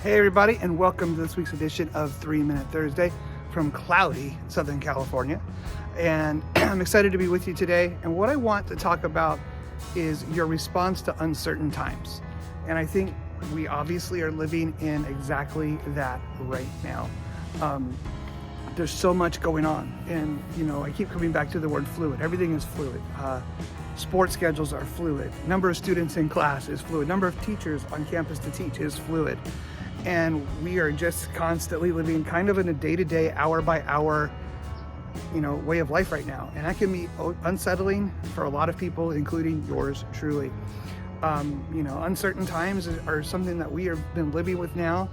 Hey everybody, and welcome to this week's edition of 3 Minute Thursday from cloudy Southern California. And I'm excited to be with you today. And what I want to talk about is your response to uncertain times. And I think we obviously are living in exactly that right now. There's so much going on, and I keep coming back to the word fluid. Everything is fluid. Sports schedules are fluid. Number of students in class is fluid. Number of teachers on campus to teach is fluid. And we are just constantly living kind of in a day-to-day, hour-by-hour, way of life right now. And that can be unsettling for a lot of people, including yours truly. Uncertain times are something that we have been living with now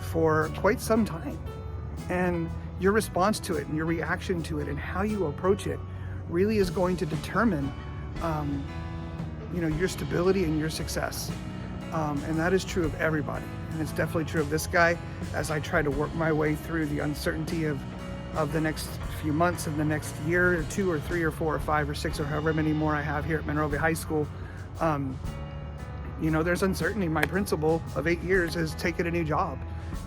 for quite some time. And your response to it and your reaction to it and how you approach it really is going to determine, your stability and your success. And that is true of everybody. And it's definitely true of this guy as I try to work my way through the uncertainty of the next few months and the next year or 2 or 3 or 4 or 5 or 6 or however many more I have here at Monrovia High School. There's uncertainty. My principal of 8 years has taken a new job.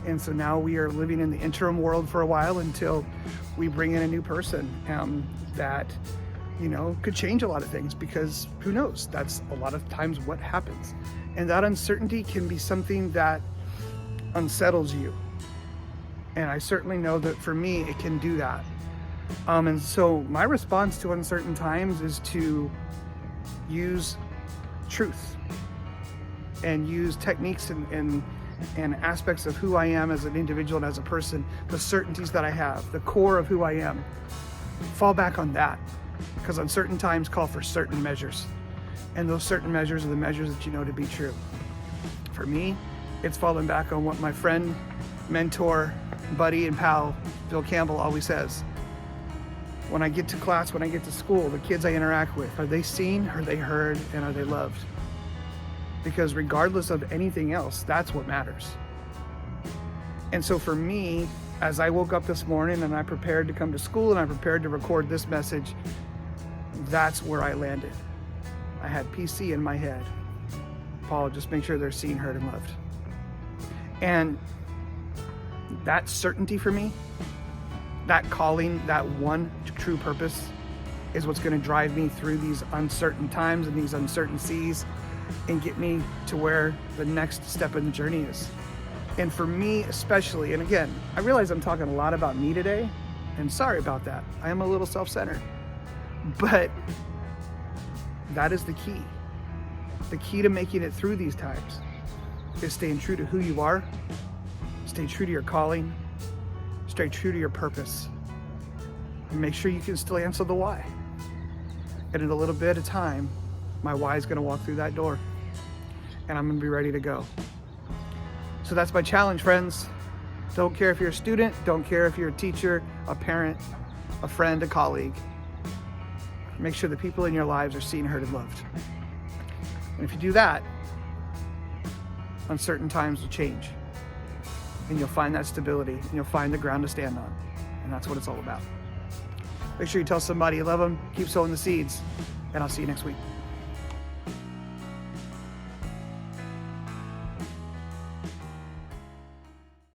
And so now we are living in the interim world for a while until we bring in a new person that, could change a lot of things, because who knows? That's a lot of times what happens. And that uncertainty can be something that unsettles you. And I certainly know that for me, it can do that. And so my response to uncertain times is to use truth and use techniques and aspects of who I am as an individual and as a person, the certainties that I have, the core of who I am. Fall back on that, because uncertain times call for certain measures. And those certain measures are the measures that you know to be true. For me, it's falling back on what my friend, mentor, buddy, and pal, Bill Campbell, always says. When I get to class, when I get to school, the kids I interact with, are they seen, are they heard, and are they loved? Because regardless of anything else, that's what matters. And so for me, as I woke up this morning and I prepared to come to school and I prepared to record this message, that's where I landed. I had PC in my head. Paul, just make sure they're seen, heard, and loved. And that certainty for me, that calling, that one true purpose, is what's going to drive me through these uncertain times and these uncertain seas and get me to where the next step in the journey is. And for me especially, and again, I realize I'm talking a lot about me today, and sorry about that. I am a little self-centered. But that is the key. The key to making it through these times is staying true to who you are, stay true to your calling, stay true to your purpose, and make sure you can still answer the why. And in a little bit of time, my why is going to walk through that door, and I'm going to be ready to go. So that's my challenge, friends. Don't care if you're a student, don't care if you're a teacher, a parent, a friend, a colleague. Make sure the people in your lives are seen, heard, and loved. And if you do that, uncertain times will change. And you'll find that stability, and you'll find the ground to stand on. And that's what it's all about. Make sure you tell somebody you love them, keep sowing the seeds, and I'll see you next week.